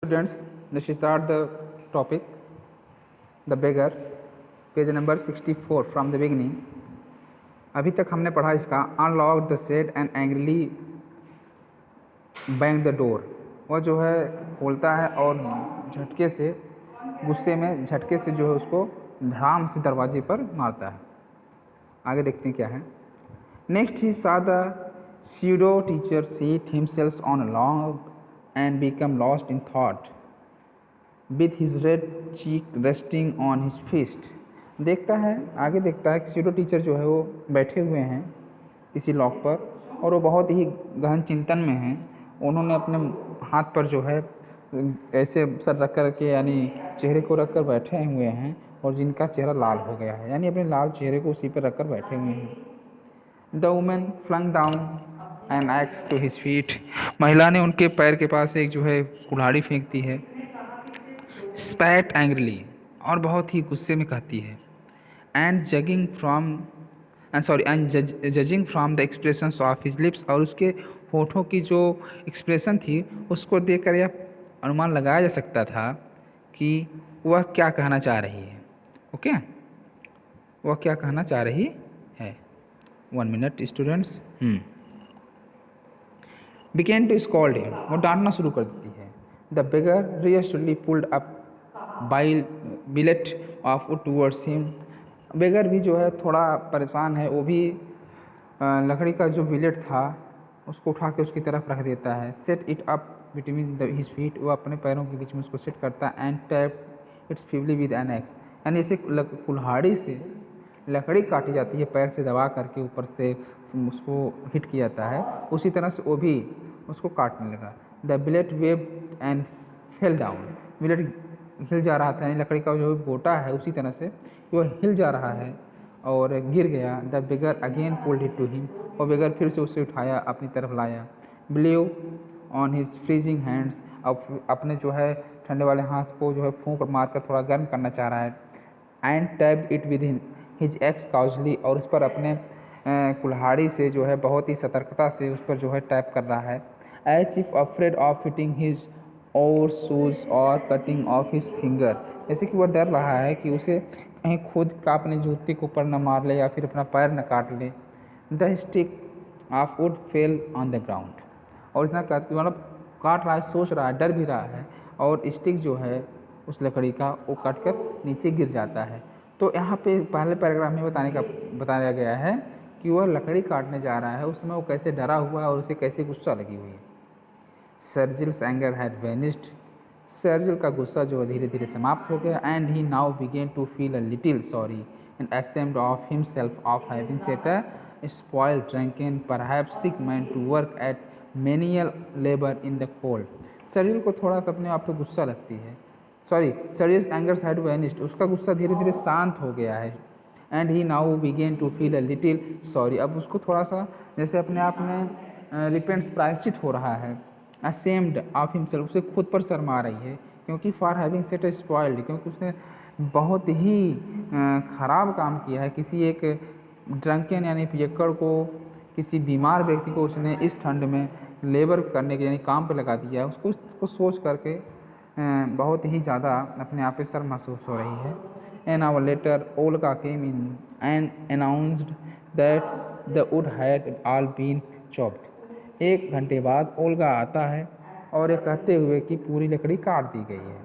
Students, let's start the topic, the beggar, page number 64 from the beginning. अभी तक हमने पढ़ा इसका unlock the set and angrily bang the door. वह जो है खोलता है और झटके से गुस्से में झटके से जो है उसको धड़ाम से दरवाजे पर मारता है। आगे देखते हैं क्या है। Next he saw the pseudo teacher seat himself on a log and become lost in thought with his red cheek resting on his fist। देखता है, आगे देखता है कि pseudo टीचर जो है वो बैठे हुए हैं किसी लॉक पर और वो बहुत ही गहन चिंतन में हैं। उन्होंने अपने हाथ पर जो है ऐसे सर रख कर के यानी चेहरे को रख कर बैठे हुए हैं और जिनका चेहरा लाल हो गया है, यानी अपने लाल चेहरे को उसी पर रख कर बैठे हुए हैं। The women flung down an axe to his feet. महिला ने उनके पैर के पास एक जो है कुल्हाड़ी फेंक दी है। स्पैट एंग्रीली, और बहुत ही गुस्से में कहती है। And judging from the expression of his lips, और उसके होठों की जो एक्सप्रेशन थी उसको देखकर यह अनुमान लगाया जा सकता था कि वह क्या कहना चाह रही है। ओके, वह क्या कहना चाह रही है। 1 minute students. Began to scold him, वो डांटना शुरू कर देती है। द बेगर रियसली pulled up billet of wood towards him. Beggar भी जो है थोड़ा परेशान है, वो भी लकड़ी का जो बिलेट था उसको उठा के उसकी तरफ रख देता है। Set it up between his feet, वो अपने पैरों के बीच में उसको सेट करता है। And tap its feebly with an axe, यानी इसे कुल्हाड़ी से लकड़ी काटी जाती है, पैर से दबा करके ऊपर से उसको हिट किया जाता है, उसी तरह से वो भी उसको काटने लगा। The billet wave and fell down, billet हिल जा रहा था, यानी लकड़ी का जो गोटा है उसी तरह से वो हिल जा रहा है और गिर गया। The beggar again pulled it to him, और बिगर फिर से उसे उठाया अपनी तरफ लाया। Blew on his freezing hands, अब अपने जो है ठंडे वाले हाथ को जो है फूंक मारकर थोड़ा गर्म करना चाह रहा है। And tab it with his axe cautiously, और उस पर अपने कुल्हाड़ी से जो है बहुत ही सतर्कता से उस पर जो है टैप कर रहा है। As if afraid of fitting his और शूज़ और कटिंग ऑफ हिज फिंगर, जैसे कि वह डर रहा है कि उसे कहीं खुद का अपने जूते के ऊपर न मार ले या फिर अपना पैर न काट ले। The stick of would fell on the ground, और इतना मतलब काट रहा है, सोच रहा है, डर भी रहा है, और स्टिक जो है उस लकड़ी का वो कट कर नीचे गिर जाता है। तो यहाँ पे पहले पैराग्राफ में बताया गया है कि वह लकड़ी काटने जा रहा है, उस समय वो कैसे डरा हुआ है और उसे कैसे गुस्सा लगी हुई है। सर्जिल्स एंगर हैड वेनिस्ड, सर्जिल का गुस्सा जो धीरे धीरे समाप्त हो गया। And he now began to feel a little sorry and ashamed of himself of having set a spoiled drunken perhaps sick man to work at menial labor in the cold। सर्जिल को थोड़ा सा अपने आप पे गुस्सा लगती है। सर्जिल्स एंगर हैड वेनिस्ड, उसका गुस्सा धीरे धीरे शांत हो गया है। And he now began to feel a little sorry, अब उसको थोड़ा सा जैसे अपने आप में रिपेंट्स प्रायश्चित हो रहा है। असेम्ड ऑफ हिमसेल्फ, उसे खुद पर शर्म आ रही है, क्योंकि for having set a spoiled, क्योंकि उसने बहुत ही ख़राब काम किया है। किसी एक ड्रंकन यानी पियक्कड़ को, किसी बीमार व्यक्ति को उसने इस ठंड में लेबर करने के यानी काम पे लगा दिया। उसको सोच करके बहुत ही ज़्यादा अपने आप पे शर्म महसूस हो रही है। An hour later, Olga came in and announced that the wood had all been chopped। 1 घंटे बाद ओल्गा आता है और ये कहते हुए कि पूरी लकड़ी काट दी गई है।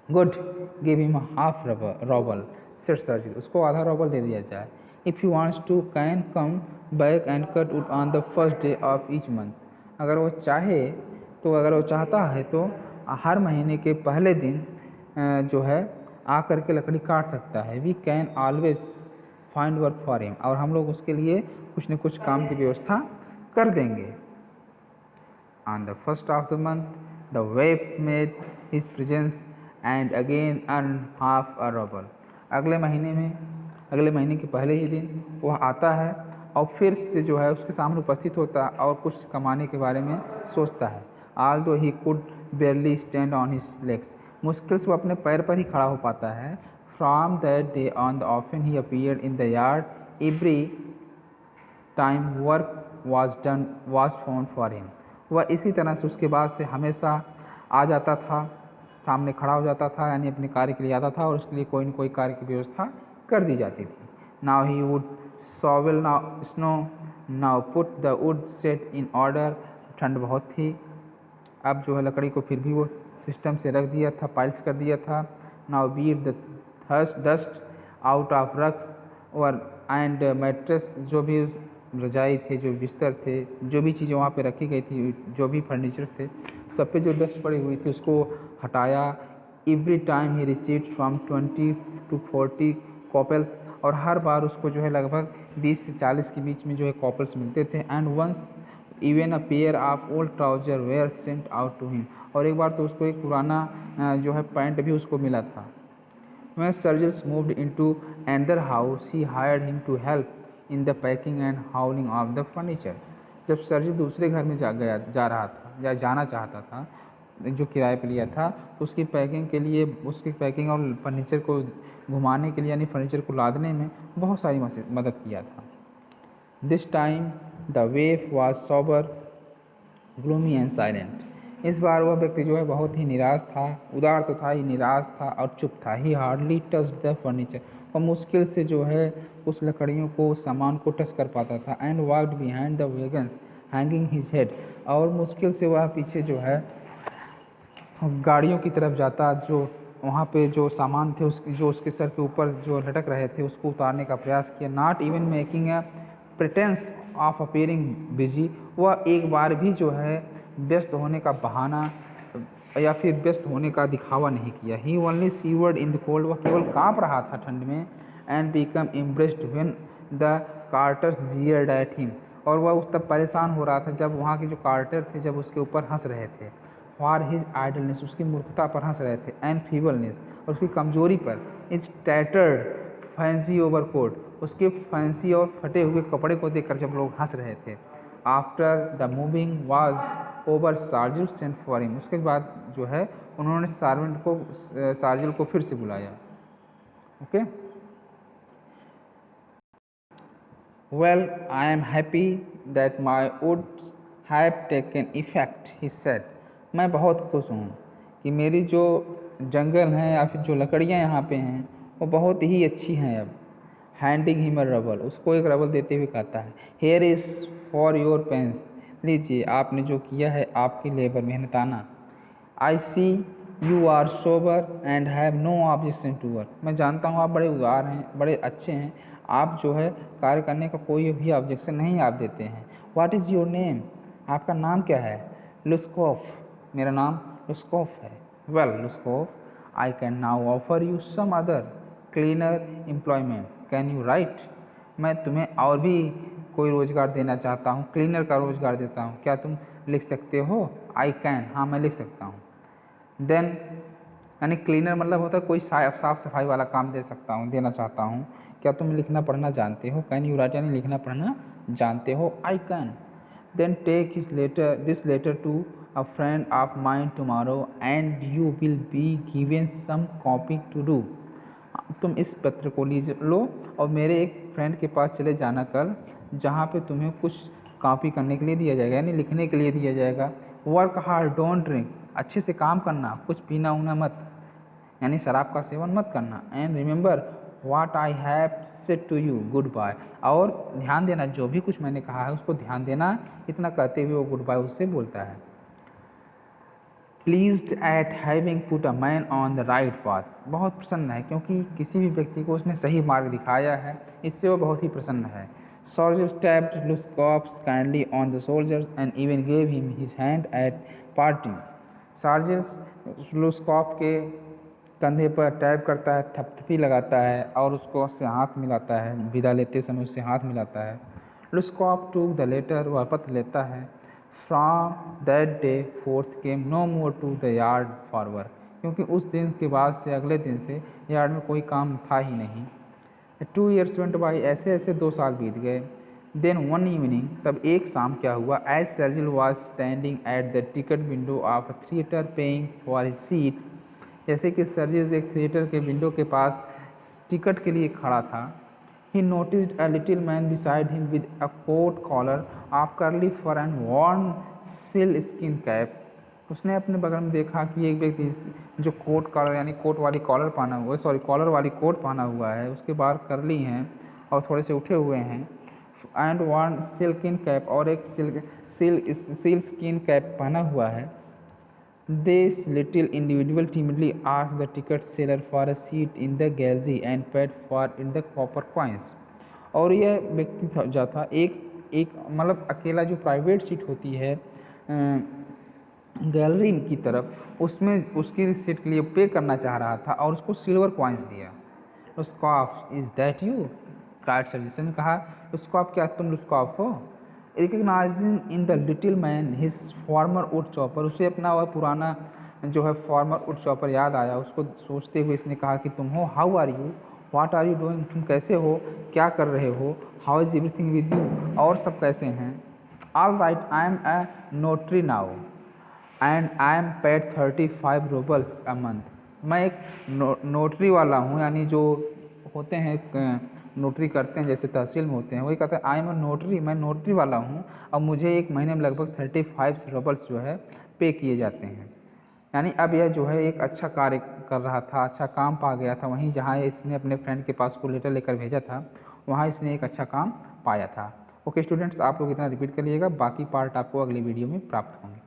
Good, give him half rouble, said Sergei, उसको आधा रॉबल दे दिया जाए। If you wants to can come back and cut wood on the first day of each month, अगर वो चाहता है तो हर महीने के पहले दिन जो है आ करके लकड़ी काट सकता है। We can always find work for him, और हम लोग उसके लिए कुछ न कुछ काम की व्यवस्था कर देंगे। On the first of the month the waif made his presence and again earn half a rouble. अगले महीने के पहले ही दिन वह आता है और फिर से जो है उसके सामने उपस्थित होता है और कुछ कमाने के बारे में सोचता है। Although he could बेयरली stand on his legs, मुश्किल से वो अपने पैर पर ही खड़ा हो पाता है। From that day on the often he appeared in the yard every time work was found for him, वह इसी तरह से उसके बाद से हमेशा आ जाता था, सामने खड़ा हो जाता था, यानी अपने कार्य के लिए आता था और उसके लिए कोई न कोई कार्य की व्यवस्था कर दी जाती थी। Now he would shovel now snow, now put the wood set in order. ठंड बहुत थी, अब जो है लकड़ी को फिर भी वो सिस्टम से रख दिया था, पाइल्स कर दिया था। Now beat the dust out of rugs और एंड मैट्रेस, जो भी रजाई थे, जो बिस्तर थे, जो भी चीज़ें वहाँ पे रखी गई थी, जो भी फर्नीचर्स थे, सब पे जो डस्ट पड़ी हुई थी उसको हटाया। Every time he received from 20 to 40 कॉपल्स, और हर बार उसको जो है लगभग 20 से 40 के बीच में जो है कॉपल्स मिलते थे। And once even a pair of old trouser were sent out to him, और एक बार तो उसको एक पुराना जो है पैंट भी उसको मिला था। When Sergius moved into another house, he hired him to help in the packing and hauling of the furniture. जब सर्जिस दूसरे घर में जा रहा था या जाना चाहता था, जो किराए पे लिया था, उसकी पैकिंग के लिए, उसकी पैकिंग और फर्नीचर को घुमाने के लिए, यानी फर्नीचर को लादने में बहुत सारी मदद किया था। This time the वेफ was sober, gloomy and silent. इस बार वह व्यक्ति जो है बहुत ही निराश था, उदार तो था ही, निराश था और चुप था। ही हार्डली टच द फर्नीचर, और मुश्किल से जो है उस लकड़ियों को, उस सामान को टच कर पाता था। And walked behind the wagons hanging his head, और मुश्किल से वह पीछे जो है गाड़ियों की तरफ जाता, जो वहाँ पे जो सामान थे उसकी, जो उसके सर के ऊपर जो लटक रहे थे, उसको उतारने का प्रयास किया। Not even making a pretence of appearing busy, वह एक बार भी जो है व्यस्त होने का बहाना या फिर व्यस्त होने का दिखावा नहीं किया। He only shivered in the cold, वह केवल काँप रहा था ठंड में। And become impressed when the carters jeered at him, और वह उस तब परेशान हो रहा था जब वहाँ के जो कार्टर थे जब उसके ऊपर हंस रहे थे। फॉर हिज आइडलनेस, उसकी मूर्खता पर हंस रहे थे। एंड फीबलनेस, और उसकी कमजोरी पर। इज टैटर्ड फैंसी ओवरकोट, उसके फैंसी और फटे हुए कपड़े को देखकर जब लोग हंस रहे थे। After the moving was over, Sergei sent for him, उसके बाद जो है उन्होंने सार्जिल को फिर से बुलाया। Okay, well I am happy that my words have taken effect, he said. मैं बहुत खुश हूँ कि मेरी जो जंगल हैं या फिर जो लकड़ियाँ यहाँ पे हैं वो बहुत ही अच्छी हैं अब। हैंडिंग हिम अ रबल, उसको एक रबल देते हुए कहता है। Here is for your pains, लीजिए आपने जो किया है आपकी लेबर, मेहनताना। I see you are sober and have no objection to work, मैं जानता हूँ आप बड़े उदार हैं, बड़े अच्छे हैं, आप जो है कार्य करने का कोई भी ऑब्जेक्शन नहीं आप देते हैं। व्हाट इज़ योर नेम, आपका नाम क्या है। लुस्कोफ, मेरा नाम लुस्कोफ है। Well Lushkoff, I can now offer you some other cleaner employment, can you write, मैं तुम्हें और भी कोई रोज़गार देना चाहता हूँ, क्लीनर का रोज़गार देता हूँ, क्या तुम लिख सकते हो। आई कैन, हाँ मैं लिख सकता हूँ। देन, यानी क्लीनर मतलब होता है कोई साफ सफाई वाला काम दे सकता हूँ, देना चाहता हूँ। क्या तुम लिखना पढ़ना जानते हो। कैन यू राइट, यानी लिखना पढ़ना जानते हो। I can. Then take this letter to a friend of mine tomorrow and you will be given some copy to do, तुम इस पत्र को लो और मेरे एक फ्रेंड के पास चले जाना कल, जहाँ पे तुम्हें कुछ कॉपी करने के लिए दिया जाएगा, यानी लिखने के लिए दिया जाएगा। वर्क हार्ड डोंट ड्रिंक, अच्छे से काम करना, कुछ पीना उना मत, यानी शराब का सेवन मत करना। And remember what I have said to you, goodbye, और ध्यान देना जो भी कुछ मैंने कहा है उसको ध्यान देना। इतना कहते हुए वो गुड बाय उससे बोलता है। Pleased eight having put a man on the right path, बहुत प्रसन्न है क्योंकि किसी भी व्यक्ति को उसने सही मार्ग दिखाया है, इससे वो बहुत ही प्रसन्न है। Soldiers tapped Luskop's kindly on the soldiers and even gave him his hand at parting. सार्जेंस लुस्कॉफ के कंधे पर टैप करता है, थपथपी लगाता है और उसको उससे हाथ मिलाता है, विदा लेते समय उससे हाथ मिलाता है। लुस्कॉफ टूक द लेटर, वह पत्र लेता है। From that day forth came no more to the yard for work, क्योंकि उस दिन के बाद से अगले दिन से यार्ड में कोई काम था ही नहीं। 2 years went by, ऐसे ऐसे 2 साल बीत गए। देन वन इवनिंग, तब एक शाम क्या हुआ। As Sergei was standing at the ticket window of a theatre paying for his seat, जैसे कि सर्जिल एक थिएटर के विंडो के पास टिकट के लिए खड़ा था। He noticed a little man beside him with a coat collar of curly fur and worn sealskin cap, उसने अपने बगल में देखा कि एक व्यक्ति जो कोट कॉलर यानी कोट वाली कॉलर पहना हुआ है, सॉरी कॉलर वाली कोट पहना हुआ है, उसके बाल कर्ली हैं और थोड़े से उठे हुए हैं, एंड वन सिल्किन कैप, और एक सील स्किन कैप पहना हुआ है। This little individual timidly asked the ticket seller for a seat in the gallery and paid for in the copper coins। और यह व्यक्ति जो था एक एक मतलब अकेला जो प्राइवेट सीट होती है गैलरी की तरफ, उसमें उसकी सीट के लिए पे करना चाह रहा था और उसको सिल्वर कॉइन्स दिया। लुस्कॉफ इज़ दैट यू, क्राइड सर्जिसन ने कहा, लुस्कॉफ क्या तुम लुस्कॉफ हो? Recognising in the little man his farmer would chopper, उसे अपना वह पुराना जो है फॉर्मर वुड चॉपर याद आया। उसको सोचते हुए इसने कहा कि तुम हो, how are you, what are you doing, तुम कैसे हो, क्या कर रहे हो, how is everything with you, और सब कैसे हैं। All right, I am a notary now and I am paid 35 roubles a month. मैं एक नोटरी वाला हूँ, यानी जो होते हैं नोटरी करते हैं जैसे तहसील में होते हैं, वही कहते हैं आई एम अ नोटरी, मैं नोटरी वाला हूँ और मुझे एक महीने में लगभग 35 रूबल्स जो है पे किए जाते हैं। यानी अब यह जो है एक अच्छा कार्य कर रहा था, अच्छा काम पा गया था, वहीं जहाँ इसने अपने फ्रेंड के पास को लेटर लेकर भेजा था वहाँ इसने एक अच्छा काम पाया था। ओके स्टूडेंट्स, आप लोग इतना रिपीट कर लीजिएगा, बाकी पार्ट आपको अगली वीडियो में प्राप्त होंगे।